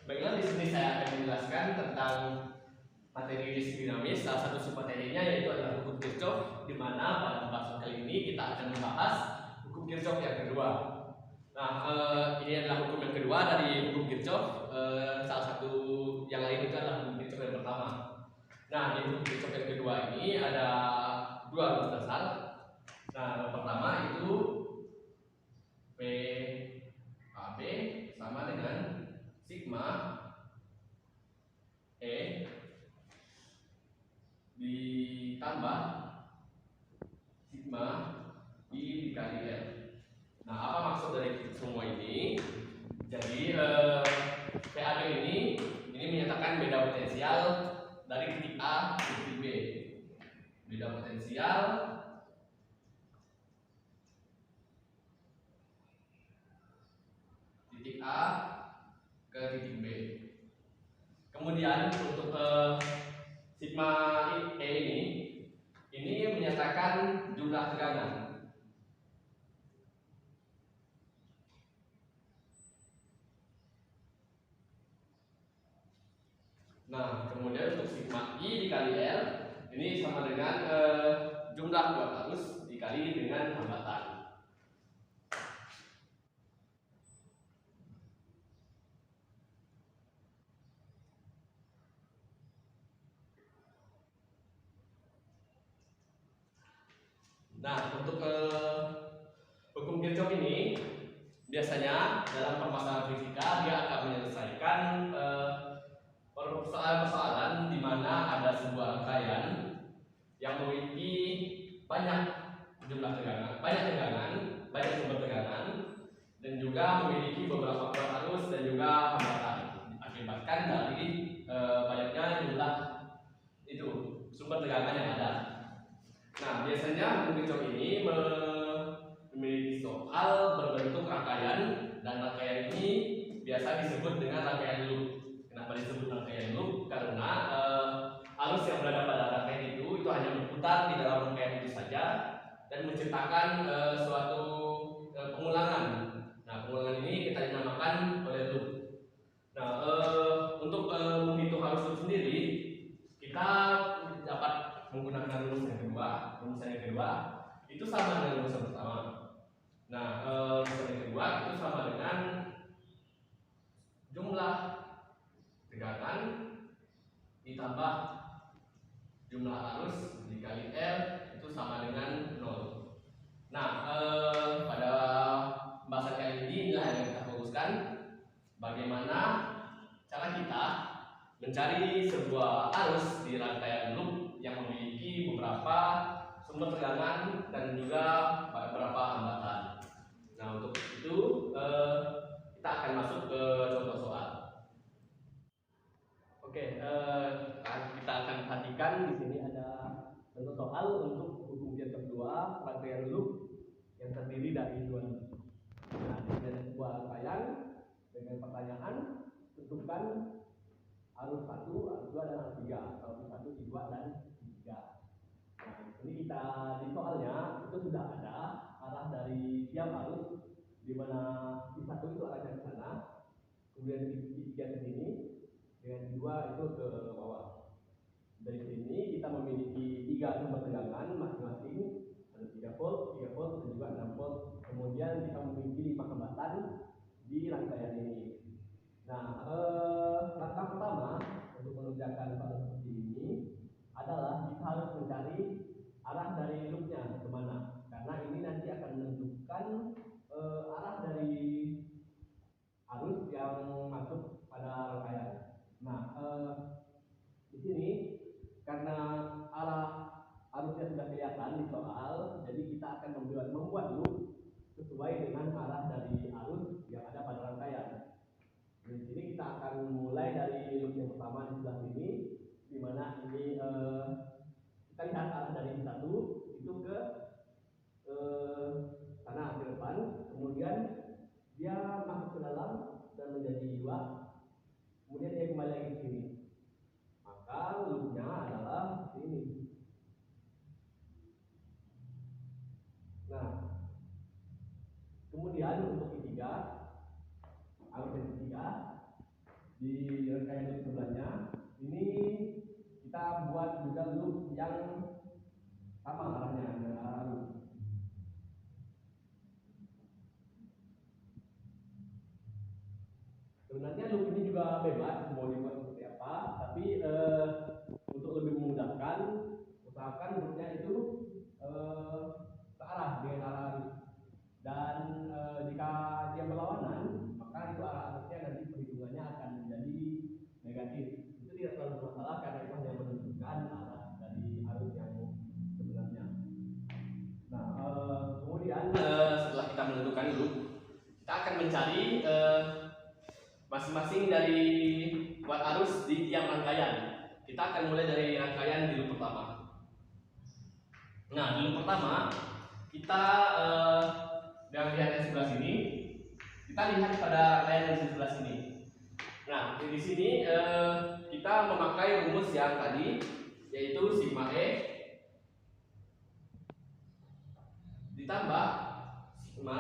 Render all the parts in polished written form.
baiklah, di sini saya akan menjelaskan tentang materi listrik dinamis. Salah satu submaterinya yaitu adalah hukum Kirchhoff, di mana pada pembahasan kali ini kita akan membahas hukum Kirchhoff yang kedua. Nah, ini adalah hukum yang kedua dari hukum Kirchhoff. Salah satu yang lain itu adalah hukum Kirchhoff yang pertama. Nah, di hukum Kirchhoff yang kedua ini ada dua rumus dasar. Nah, yang pertama itu PAB sama dengan sigma E ditambah sigma I dikali L. Nah, apa maksud dari semua ini? Jadi PAB ini menyatakan beda potensial dari titik A ke titik B. Beda potensial titik A ke titik B. Kemudian untuk sigma E ini menyatakan jumlah tegangan. Nah, kemudian untuk sigma I dikali L ini sama dengan jumlah kuat arus dikali dengan hambatan. Nah, untuk hukum Kirchhoff ini biasanya dalam permasalahan fisika dia akan menyelesaikan persoalan-persoalan di mana ada sebuah rangkaian yang memiliki banyak jumlah tegangan, banyak sumber tegangan, dan juga memiliki beberapa kuat arus dan juga hambatan, akibatkan dari banyaknya jumlah itu sumber tegangan yang ada. Nah, biasanya hukum Kirchhoff ini memiliki soal berbentuk rangkaian, dan rangkaian ini biasa disebut dengan rangkaian loop. Kenapa disebut rangkaian loop? Karena arus yang berada pada rangkaian itu hanya berputar di dalam rangkaian itu saja dan menciptakan suatu pengulangan. Nah, pengulangan ini kita dinamakan oleh loop. Nah, untuk menghitung arus loop sendiri, kita dapat menggunakan rumus yang kedua. Rumus yang kedua itu sama dengan rumus yang pertama. Nah, rumus yang kedua itu sama dengan jumlah tegangan ditambah jumlah arus dikali L itu sama dengan 0. Nah, pada pembahasan kali ini inilah yang kita fokuskan, bagaimana cara kita mencari sebuah arus di rangkaian loop yang memiliki beberapa sumber tegangan dan juga beberapa hambatan. Nah, untuk itu kita akan masuk ke contoh soal. Oke, kita akan perhatikan di sini ada contoh soal untuk hukum Kirchhoff kedua, rangkaian loop yang terdiri dari dua loop. Nah, di sini ada sebuah rangkaian dengan pertanyaan, tentukan arus 1, arus 2, dan arus 3, atau arus 1, 2, dan 3. Nah, ini kita di soalnya itu sudah ada arah dari tiap arus, di mana di 1 itu arahnya ke sana, kemudian di 3 ke sini, dengan di 2 itu ke bawah. Dari sini kita memiliki 3 sumber tegangan masing-masing, ada 3 volt, 3 volt, dan juga 6 volt. Kemudian kita memiliki 5 hambatan di rangkaian ini. Nah, langkah pertama untuk mengerjakan soal seperti ini adalah kita harus mencari arah dari loopnya kemana, karena ini nanti akan menentukan arah dari arus yang masuk pada rangkaian. Nah, di sini karena arah arusnya sudah kelihatan di soal, jadi kita akan membuat loop sesuai dengan arah dari arus yang ada pada rangkaian. Di sini kita akan mulai dari loop yang pertama di sebelah sini, di mana ini kita lihat arah dari 1 itu ke sana ke depan, kemudian dia masuk ke dalam dan menjadi 2, kemudian dia kembali lagi ke sini. Maka loopnya adalah ini. Nah, kemudian untuk ketiga, arus yang ketiga di rangkaian loop sebelahnya ini kita buat juga loop yang sama arahnya dengan arah loop. Sebenarnya loop ini juga bebas mau dibuat seperti apa, tapi untuk lebih memudahkan usahakan loopnya itu searah dengan arah arus. Dan jika dia berlawanan, maka itu arah arusnya nanti perhitungannya akan menjadi negatif. Itu tidak terlalu bermasalah karena itu hanya menentukan arah dari arus yang sebenarnya. Nah, kemudian setelah kita menentukan loop, kita akan mencari masing-masing dari kuat arus di tiap rangkaian. Kita akan mulai dari rangkaian di loop pertama. Nah, di loop pertama kita yang lihat yang sebelah sini, kita lihat pada rangkaian yang sebelah sini. Nah, di sini kita memakai rumus yang tadi, yaitu sigma E ditambah sigma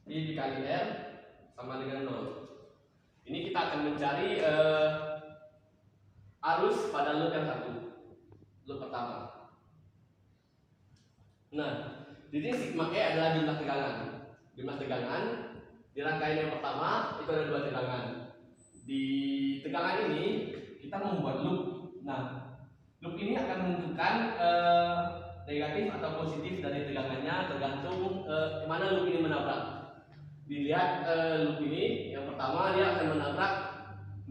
I dikali R sama dengan 0. Ini kita akan mencari arus pada loop yang satu, loop pertama. Nah, di sini sigma E adalah jumlah tegangan. Jumlah tegangan di rangkaian yang pertama itu ada 2 tegangan. Di tegangan ini kita membuat loop. Nah, loop ini akan menentukan negatif atau positif dari tegangannya tergantung kemana loop ini menabrak. Dilihat loop ini yang pertama dia akan menabrak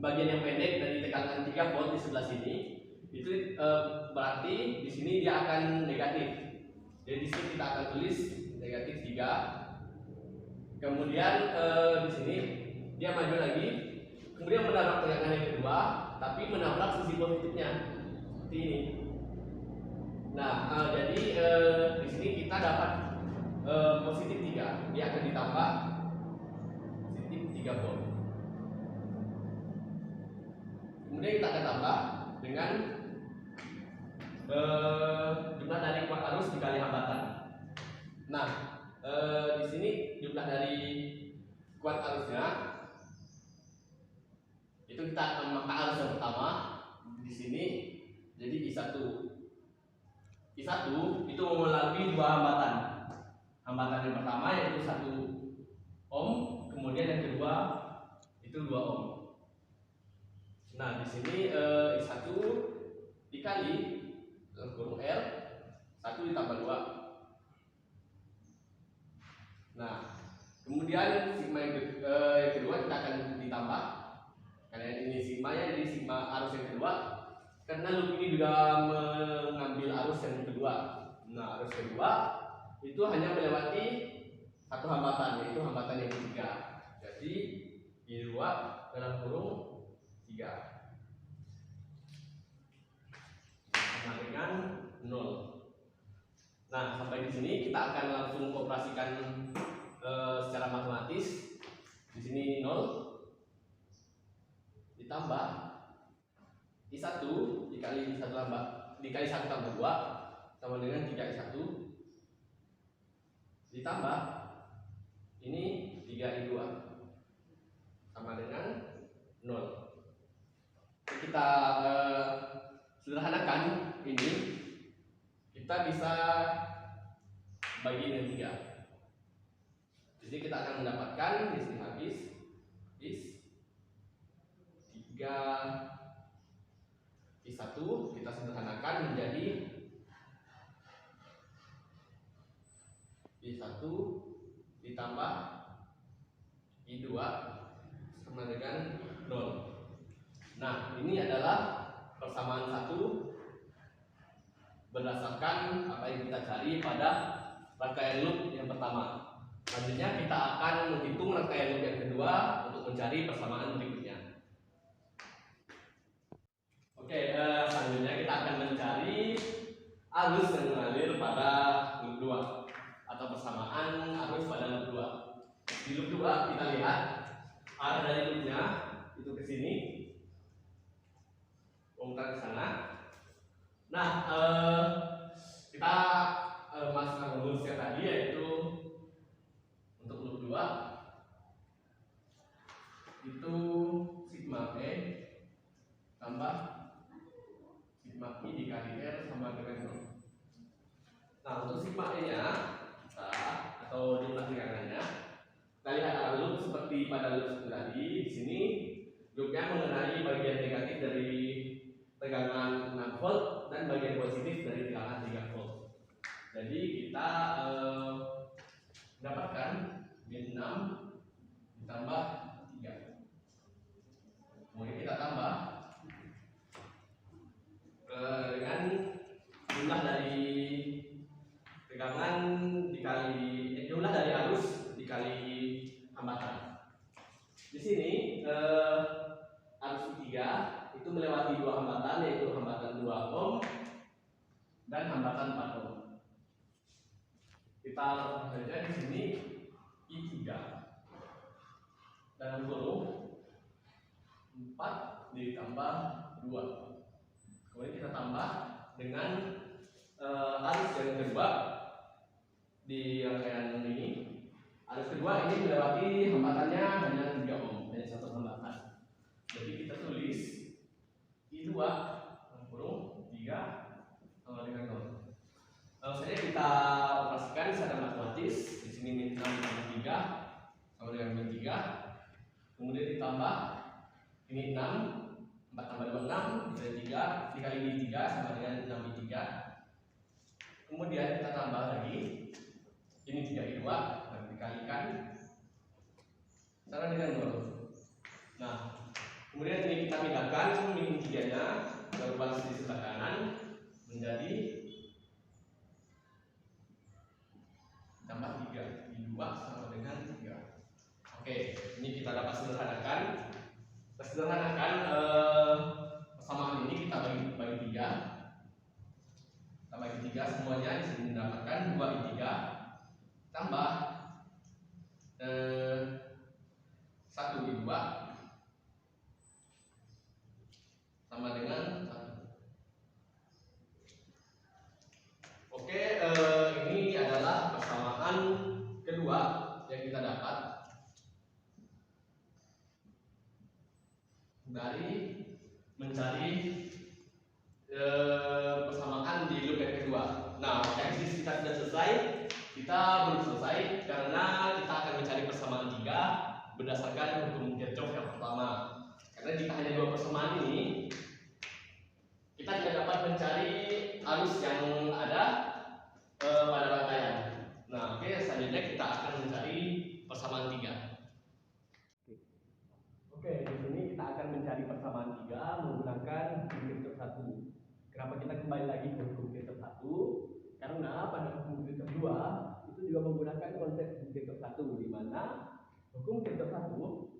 bagian yang pendek dari tegangan 3 volt di sebelah sini. Itu berarti di sini dia akan negatif. Jadi di sini kita akan tulis negatif 3. Kemudian di sini dia maju lagi, kemudian menabrak tegangan yang kedua, tapi menabrak sisi positifnya seperti ini. Nah, jadi di sini kita dapat positif 3, dia akan ditambah positif 3 volt. Kemudian kita akan tambah dengan jumlah dari kuat arus dikali hambatan. Nah, di sini jumlah dari kuat arusnya itu kita akan memakai arus yang pertama di sini, jadi I1. I1 itu melalui 2 hambatan. Hambatan yang pertama yaitu 1 ohm, kemudian yang kedua itu 2 ohm. Nah, di sini I1 dikali dalam kurung R 1 ditambah 2. Nah, kemudian sigma yang kedua kita akan ditambah, karena ini sigma ya, jadi sigma arus yang kedua, karena loop ini juga mengambil arus yang kedua. Nah, arus kedua itu hanya melewati 1 hambatan, yaitu hambatan yang ketiga. Jadi I2 dalam kurung 3 sama dengan 0. Nah, sampai di sini kita akan langsung operasikan secara matematis. Di sini 0 ditambah I1 dikali 1 tambah 2 sama dengan 3I1 ditambah ini 3I2 sama dengan 0. Kita sederhanakan ini, kita bisa bagi dengan 3. Di sini kita akan mendapatkan, di sini habis 3 I1 kita sederhanakan menjadi I1 ditambah I2 sama dengan 0. Nah, ini adalah persamaan 1 berdasarkan apa yang kita cari pada rangkaian loop yang pertama. Selanjutnya kita akan menghitung rangkaian loop yang kedua untuk mencari persamaan berikutnya. Oke, selanjutnya kita akan mencari arus yang mengalir pada loop 2 atau persamaan arus pada loop 2. Di loop 2 kita lihat arah dari loopnya itu ke sini, memutar ke sana. Nah, kita masukkan rumusnya tadi, yaitu untuk loop 2 itu sigma ditambah sigma I dikali R sama dengan 0. Nah, untuk sigma E nya atau jumlah tegangannya, kita lihat arah loop seperti pada loop tadi. Di sini loopnya mengenai bagian negatif dari tegangan 6 volt dan bagian positif dari tegangan 3 volt. Jadi kita mendapatkan min 6 ditambah 3. Kemudian kita tambah dengan jumlah dari tegangan dikali jumlah dari arus dikali hambatan. Di sini arus I3 itu melewati dua hambatan, yaitu hambatan 2 ohm dan hambatan 4 ohm. Kita saja di sini I3 dalam kurung 4 ditambah 2. Kemudian kita tambah dengan arus yang kedua di rangkaian ini. Arus kedua ini melewati hambatannya hanya 3 ohm, hanya satu hambatan. Jadi kita tulis I2 dalam kurung 3 sama dengan 0. Lalu saja kita operasikan secara matematis. Di sini min 6 ditambah 3 sama dengan min 3. Kemudian ditambah ini 6, 4 tambah 2 6 bisa 3 dikali min 3 sama dengan 6 min 3. Kemudian kita tambah lagi ini 3I2 dan dikalikan sama dengan 0. Nah, kemudian ini kita pindahkan min 3 nya ke ruang di sebelah kanan menjadi tambah 3 I2 sama dengan 3. Oke, ini kita dapat sederhanakan. Kita sederhanakan persamaan ini kita bagi 3. Kita bagi 3 semuanya di sini mendapatkan 2I3 tambah 1I2 sama dengan 1. Oke, ini adalah persamaan kedua yang kita dapat dari mencari persamaan di loop yang kedua. Nah, eksersis kita sudah selesai. Kita belum selesai karena kita akan mencari persamaan 3 berdasarkan hukum Kirchhoff yang pertama. Karena jika hanya 2 persamaan ini, kita tidak dapat mencari arus yang ada pada rangkaian. Nah, oke, selanjutnya kita akan mencari persamaan 3. Oke, di sini kita akan mencari persamaan 3 menggunakan hukum Kirchhoff 1. Kenapa kita kembali lagi ke hukum Kirchhoff 1? Karena pada hukum Kirchhoff 2 itu juga menggunakan konsep hukum Kirchhoff 1, di mana hukum Kirchhoff 1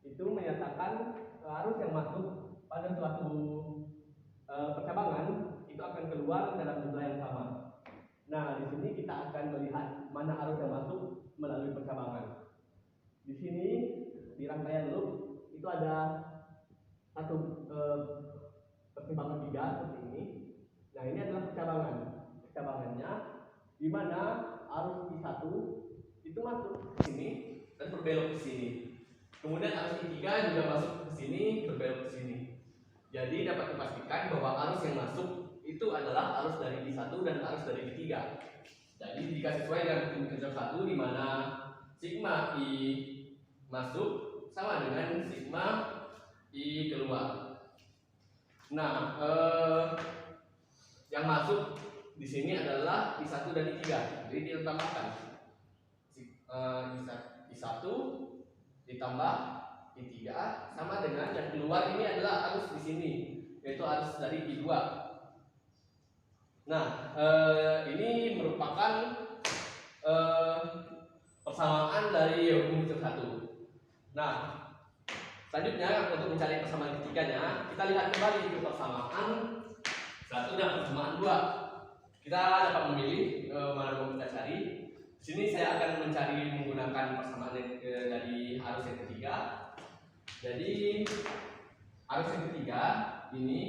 itu menyatakan arus yang masuk pada suatu percabangan itu akan keluar dalam jumlah yang sama. Nah, di sini kita akan melihat mana arus yang masuk melalui percabangan. Di sini di rangkaian loop itu ada satu pertimbangan 3 seperti ini. Nah, ini adalah percabangan. Percabangannya di mana arus I1 itu masuk ke sini dan berbelok ke sini. Kemudian arus I3 juga masuk ke sini, berbelok ke sini. Jadi dapat dipastikan bahwa arus yang masuk itu adalah arus dari I1 dan arus dari I3. Jadi jika sesuai dengan hukum Kirchhoff 1 di mana sigma I masuk sama dengan sigma I keluar. Nah, yang masuk di sini adalah I1 dan I3. Jadi ditambahkan I1 ditambah I3 sama dengan yang keluar ini adalah arus di sini, yaitu arus dari I2. Nah, ini merupakan persamaan dari hukum Kirchhoff 1. Nah, selanjutnya untuk mencari persamaan ketiganya, kita lihat kembali ke persamaan 1 dan persamaan 2. Kita dapat memilih mana yang kita cari. Di sini saya akan mencari menggunakan persamaan dari arus yang ketiga. Jadi arus yang ketiga ini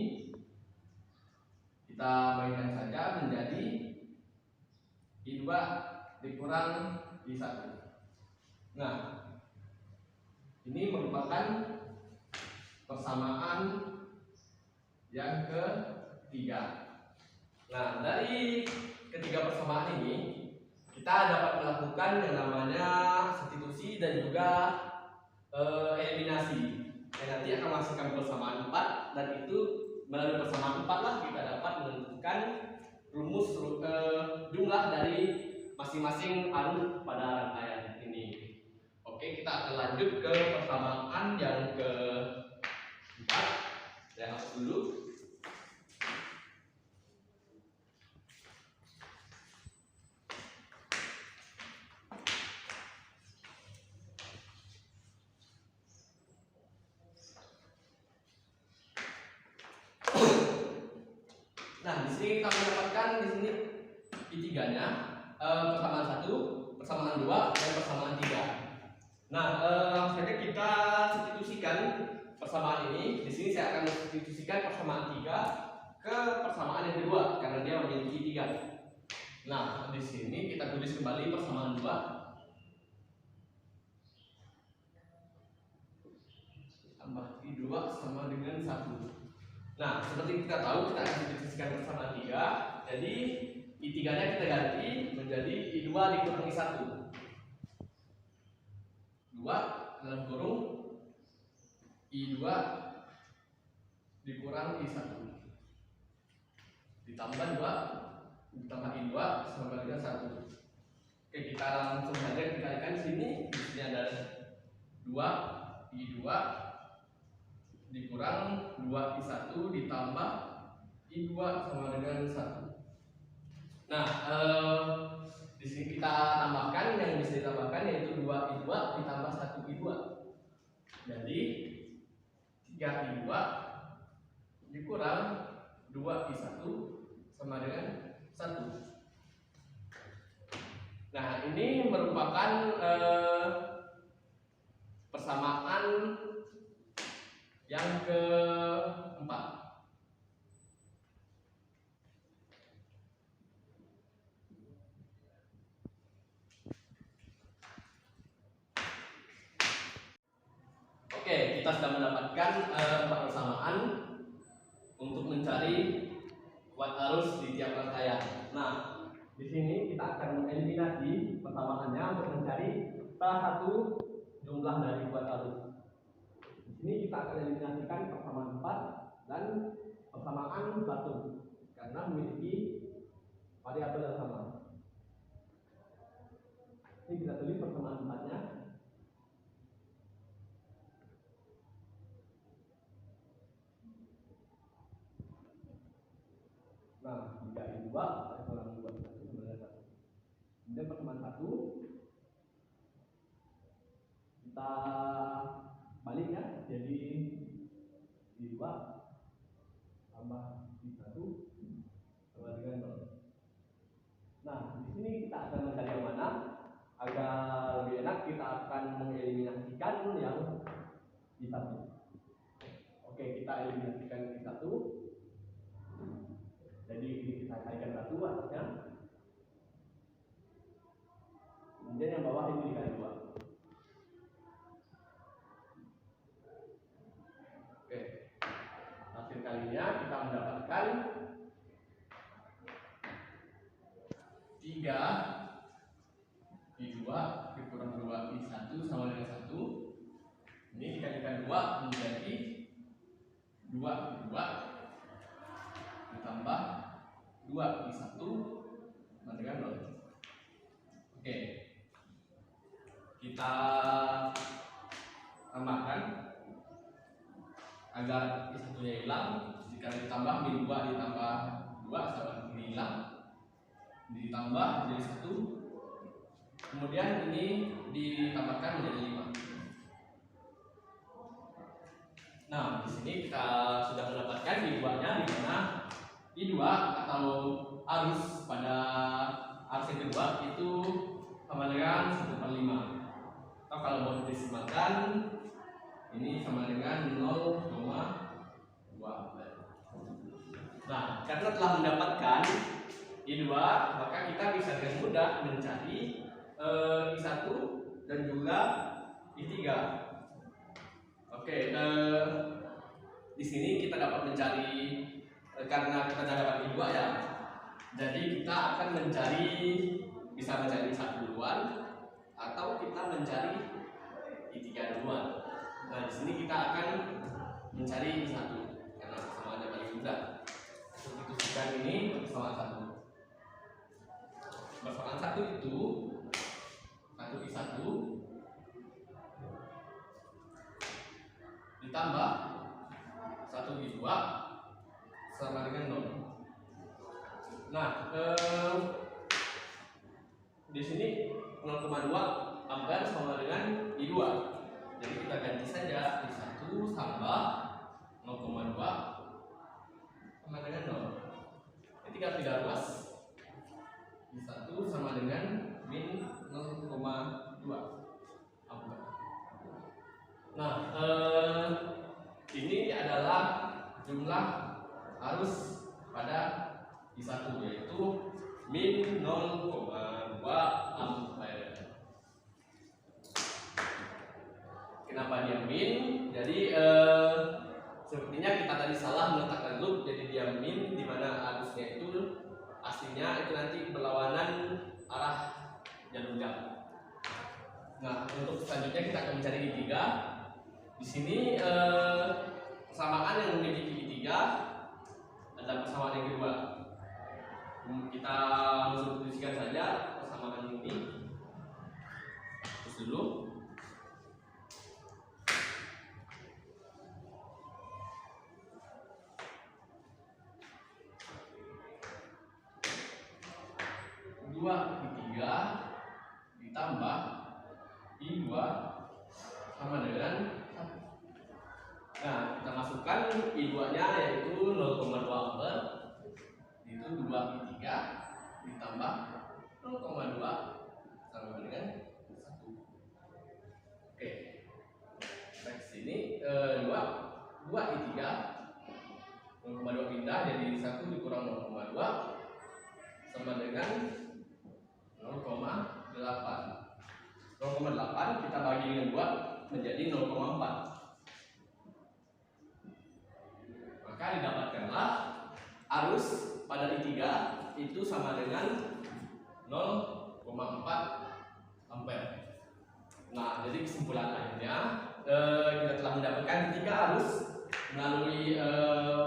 kita mainkan saja menjadi I2 dikurang I1. Nah, Ini merupakan persamaan yang ketiga. Nah, dari ketiga persamaan ini kita dapat melakukan yang namanya substitusi dan juga eliminasi. Yang nanti akan menghasilkan persamaan 4, dan itu melalui persamaan 4 lah kita dapat menentukan rumus jumlah dari masing-masing arus pada rangkaian ini. Oke, kita akan lanjut ke persamaan yang keempat. Saya hapus dulu. Nah, di sini kita mendapatkan di sini I3-nya, persamaan 1, persamaan 2, dan persamaan 3. Nah, langsung kita substitusikan persamaan ini. Di sini saya akan substitusikan persamaan 3 ke persamaan yang kedua karena dia memiliki 3. Nah, di sini kita tulis kembali persamaan 2 tambah I2 sama dengan 1. Nah, seperti kita tahu, kita akan substitusikan persamaan 3. Jadi I3-nya kita ganti menjadi I2 dikurangi 1. 2 dalam kurung I2 dikurangi 1 ditambah 2 ditambah I2 sama dengan 1. Oke, kita langsung saja dikalikan sini. Di sini ada 2 I2 dikurang 2I1 ditambah I2 sama dengan 1. Nah, di sini kita tambahkan yang bisa ditambahkan yaitu 2I2 ditambah 1I2. Jadi 3I2 dikurang 2I1 sama dengan 1. Nah, ini merupakan persamaan yang keempat. Oke, kita sudah mendapatkan 4 persamaan untuk mencari kuat arus di tiap rangkaian. Nah, di sini kita akan mengeliminasi persamaannya untuk mencari salah satu jumlah dari kuat arus. Di sini kita akan eliminasikan persamaan 4 dan persamaan 1 karena memiliki variabel yang sama. Ini kita tulis persamaan 4-nya. Nah, 3I2 kurang 2I1 sama dengan 1. Kemudian persamaan 1 kita balik ya, jadi I2 tambah I1 sama dengan 0. Nah, di sini kita akan mencari yang mana. Agar lebih enak, kita akan mengeliminasikan yang I1. Oke, kita eliminasikan I1. Jadi ini kita carikan 1 atasnya. Kemudian yang bawah ini dikali 2. Oke, hasil kalinya kita mendapatkan 3 I2 dikurang 2I1 sama dengan 1. Ini dikalikan 2 menjadi 2I2 ditambah 2I1 sama dengan 0. Oke, kita tambahkan agar I1-nya hilang. Jika ditambah min 2 ditambah 2 sama dengan hilang, ditambah jadi 1. Kemudian ini ditambahkan menjadi 5. Nah, di sini kita sudah mendapatkan I2-nya, di mana I2 atau arus pada arus yang kedua itu sama dengan 1/5. Atau kalau mau didesimalkan, ini sama dengan 0,2. Nah, karena telah mendapatkan I2, maka kita bisa dengan mudah mencari I1 dan juga I3. Oke, di sini kita dapat mencari karena kita dapat I2 ya. Jadi kita akan bisa mencari I1 duluan atau kita mencari I3 duluan. Nah, di sini kita akan mencari I1 karena persamaannya paling mudah. Untuk dituliskan ini persamaan 1. Persamaan 1 itu 1 I1 ditambah 1 I2 sama dengan 0. Nah, di sini 0,2 ampere sama dengan I2. Jadi kita ganti saja I1 tambah 0,2 sama dengan 0. Ini tinggal 3 ruas. I1 sama dengan min 0,2 ampere. Nah, ini adalah jumlah arus pada I1 yaitu min 0,2 ampere. Kenapa dia min? Jadi sepertinya kita tadi salah meletakkan loop, jadi dia min, di mana arusnya itu aslinya itu nanti berlawanan arah jalur jam. Nah, untuk selanjutnya kita akan mencari I3. Di sini persamaan yang memiliki I3 adalah persamaan yang kedua. Kita substitusikan saja persamaan ini. Terus dulu. Dua I3 ditambah I2 sama dengan 1. Nah, kita masukkan I2-nya yaitu 0,2 ampere. Itu 2 I3 ditambah 0,2 sama dengan 1. Oke. Next sini 2 I3 0,2 pindah jadi 1 dikurang 0,2 sama dengan 0,8. 0,8 kita bagi dengan 2 menjadi 0,4. Maka didapatkanlah arus pada I3 itu sama dengan 0,4 ampere. Nah, jadi kesimpulan akhirnya kita telah mendapatkan 3 arus melalui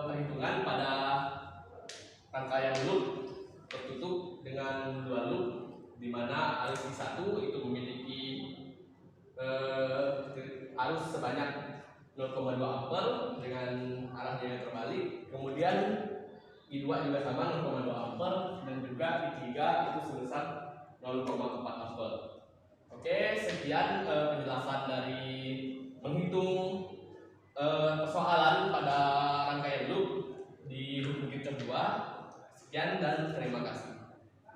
perhitungan pada rangkaian loop tertutup dengan 2 loop, di mana arus I1 itu memiliki arus sebanyak 0,2 ampere dengan arahnya yang terbalik. Kemudian I2 juga sama 0,2 ampere dan juga I3 itu sebesar 0,4 ampere. Oke, sekian penjelasan dari menghitung persoalan pada rangkaian loop di loop Kirchhoff 2. Sekian dan